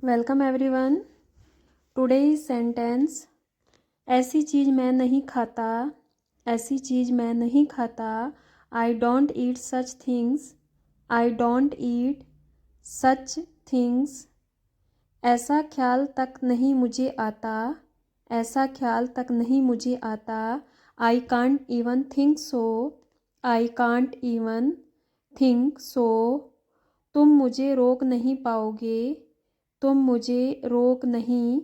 Welcome everyone. Today's sentence. ऐसी चीज़ मैं नहीं खाता। ऐसी चीज़ मैं नहीं खाता। I don't eat such things. I don't eat such things. ऐसा ख्याल तक नहीं मुझे आता। ऐसा ख्याल तक नहीं मुझे आता। I can't even think so. I can't even think so. तुम मुझे रोक नहीं पाओगे। तुम मुझे रोक नहीं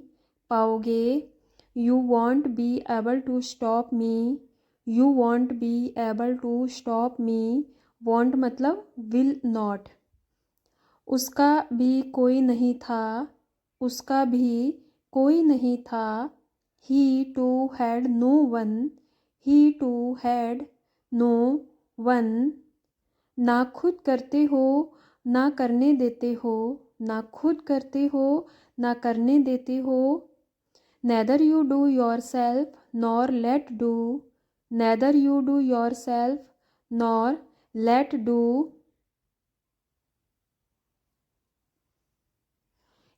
पाओगे। You won't be able to stop me. You won't be able to stop me. Won't मतलब विल नॉट। उसका भी कोई नहीं था। उसका भी कोई नहीं था। He too had no one. He too had no one. ना खुद करते हो ना करने देते हो। ना खुद करते हो ना करने देते हो। Neither you do your self nor let do. Neither you do your self nor let do.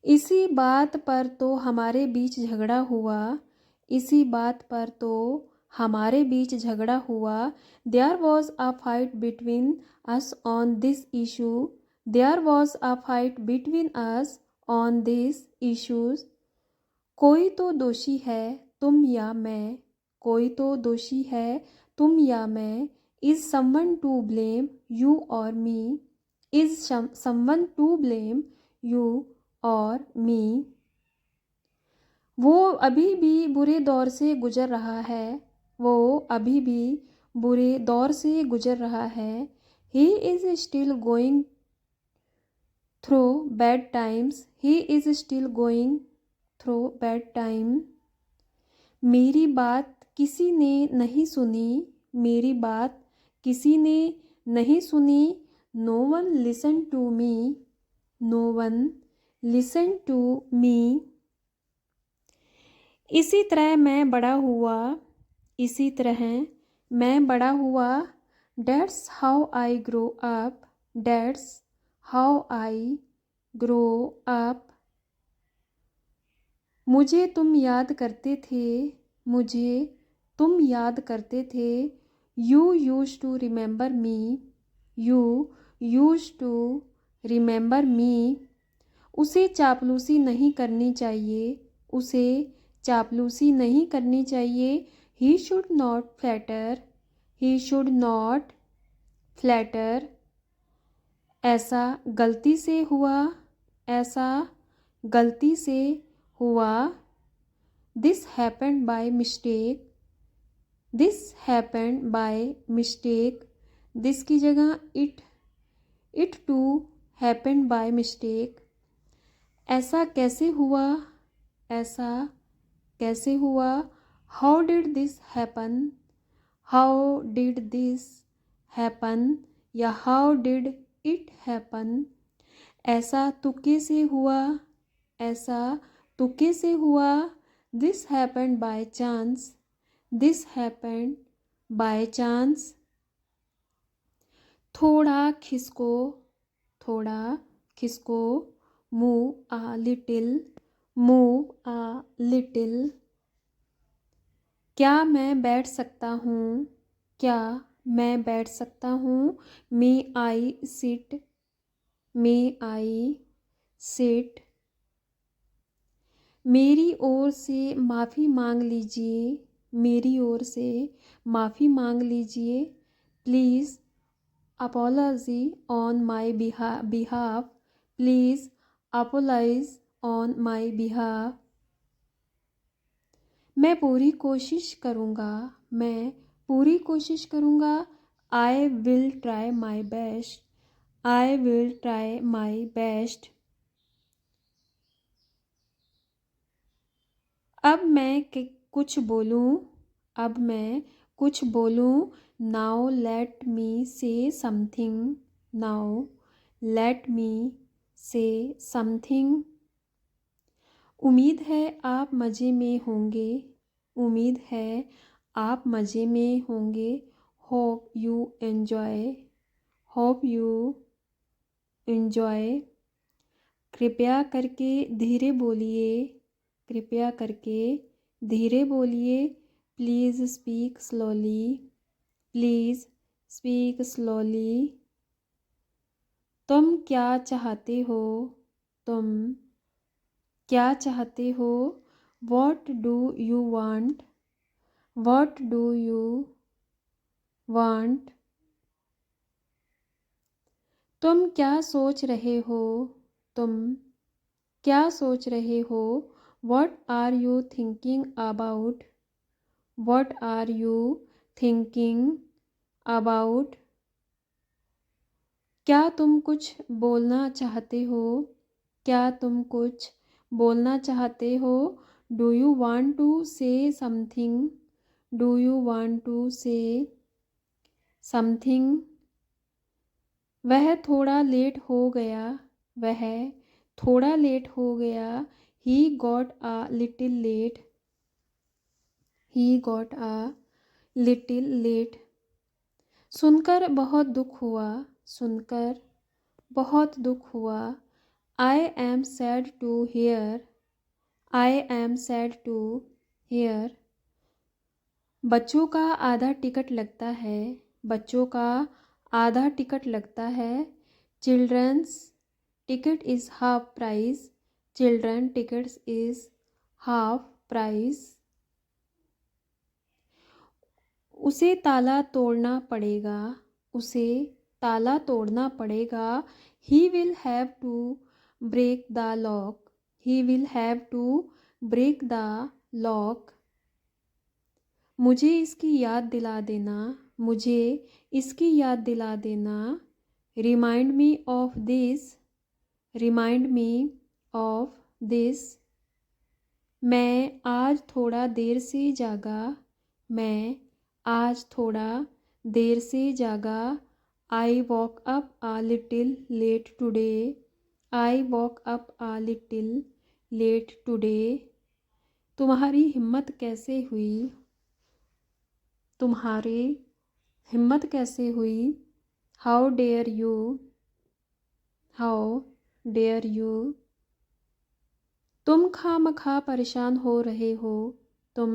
इसी बात पर तो हमारे बीच झगड़ा हुआ। इसी बात पर तो हमारे बीच झगड़ा हुआ। There was a fight between us on this issue. There was a fight between us on this issues. कोई तो दोषी है तुम या मैं। कोई तो दोषी है तुम या मैं। Is someone to blame you और me. Is someone to blame you और मी। वो अभी भी बुरे दौर से गुजर रहा है। वो अभी भी बुरे दौर से गुजर रहा है। He is still going through bad times. He is still going through bad time. मेरी बात किसी ने नहीं सुनी। मेरी बात किसी ने नहीं सुनी। No one listen to me. No one listen to me. इसी तरह मैं बड़ा हुआ। इसी तरह मैं बड़ा हुआ। That's how I grow up. That's how I grow up. मुझे तुम याद करते थे। मुझे तुम याद करते थे। You used to remember me. You used to remember me. उसे चापलूसी नहीं करनी चाहिए। उसे चापलूसी नहीं करनी चाहिए। He should not flatter. He should not flatter. ऐसा गलती से हुआ। ऐसा गलती से हुआ। This happened by mistake. This happened by mistake. This की जगह it too happened by mistake. ऐसा कैसे हुआ। ऐसा कैसे हुआ। How did this happen? How did this happen? या how did it happen? ऐसा तुक्के से हुआ। ऐसा तुक्के से हुआ। This happened by chance. This happened by chance. थोड़ा खिसको। थोड़ा खिसको। Move a little. Move a little. क्या मैं बैठ सकता हूँ। क्या मैं बैठ सकता हूँ। May I sit? May I sit? मेरी ओर से माफ़ी मांग लीजिए। मेरी ओर से माफ़ी मांग लीजिए। Please apology on my behalf. Please apologize on my behalf. मैं पूरी कोशिश करूँगा। मैं पूरी कोशिश करूँगा। I will try my best. I will try my best. अब मैं कुछ बोलूँ। अब मैं कुछ बोलूँ। नाउ लेट मी से समथिंग। नाउ लेट मी से समथिंग। उम्मीद है आप मज़े में होंगे। उम्मीद है आप मज़े में होंगे। Hope you enjoy. Hope you enjoy. कृपया करके धीरे बोलिए, कृपया करके धीरे बोलिए। Please speak slowly, please speak slowly. तुम क्या चाहते हो, तुम क्या चाहते हो। What do you want, what do you want. तुम क्या सोच रहे हो, तुम क्या सोच रहे हो। What are you thinking about, what are you thinking about. क्या तुम कुछ बोलना चाहते हो, क्या तुम कुछ बोलना चाहते हो। Do you want to say something, do you want to say something. वह थोड़ा लेट हो गया, वह थोड़ा लेट हो गया। He got a little late, he got a little late. सुनकर बहुत दुख हुआ, सुनकर बहुत दुख हुआ। I am sad to hear, I am sad to hear. बच्चों का आधा टिकट लगता है, बच्चों का आधा टिकट लगता है। Children's ticket is half price, children tickets is half price. उसे ताला तोड़ना पड़ेगा, उसे ताला तोड़ना पड़ेगा। He will have to break the lock, he will have to break the lock. मुझे इसकी याद दिला देना, मुझे इसकी याद दिला देना। Remind me of this, remind me of this. मैं आज थोड़ा देर से जागा, मैं आज थोड़ा देर से जागा। I woke up a little late today, I woke up a little late today. तुम्हारी हिम्मत कैसे हुई, तुम्हारी हिम्मत कैसे हुई। How dare you, how dare you. तुम खामखा परेशान हो रहे हो, तुम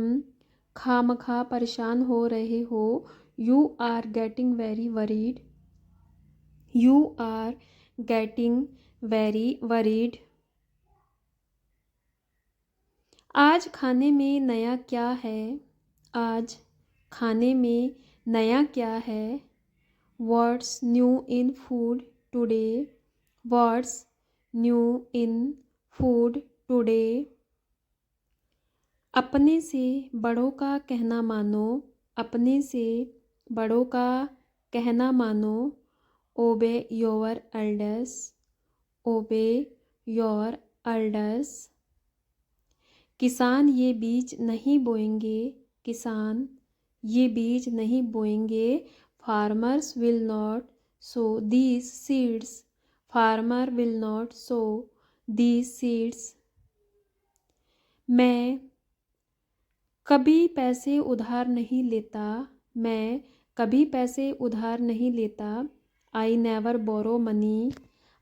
खामखा परेशान हो रहे हो। You are getting very worried, you are getting very worried. आज खाने में नया क्या है, आज खाने में नया क्या है। What's new in food today, what's new in food today. अपने से बड़ों का कहना मानो, अपने से बड़ों का कहना मानो। Obey your elders, obey your elders. किसान ये बीज नहीं बोएंगे, किसान ये बीज नहीं बोएंगे। Farmers will not sow these seeds, farmer will not sow these seeds. मैं कभी पैसे उधार नहीं लेता, मैं कभी पैसे उधार नहीं लेता। I never borrow money,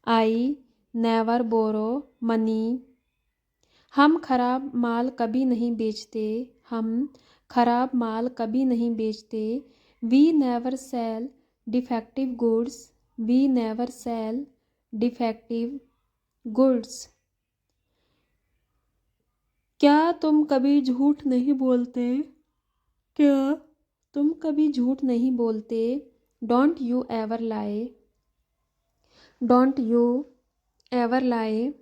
I never borrow money. हम खराब माल कभी नहीं बेचते, हम खराब माल कभी नहीं बेचते। We never sell defective goods, we never sell defective goods. क्या तुम कभी झूठ नहीं बोलते, क्या तुम कभी झूठ नहीं बोलते। Don't you ever lie, don't you ever lie.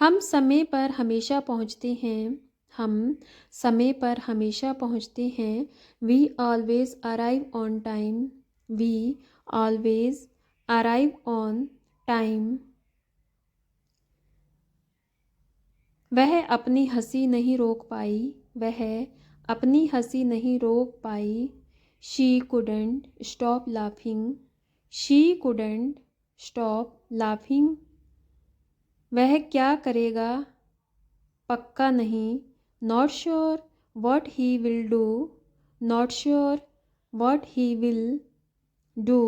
हम समय पर हमेशा पहुंचते हैं, हम समय पर हमेशा पहुंचते हैं। We always arrive on time, we always arrive on time. वह अपनी हंसी नहीं रोक पाई, वह अपनी हंसी नहीं रोक पाई। She couldn't stop laughing, she couldn't stop laughing. वह क्या करेगा पक्का नहीं। Not sure what he will do, not sure what he will do.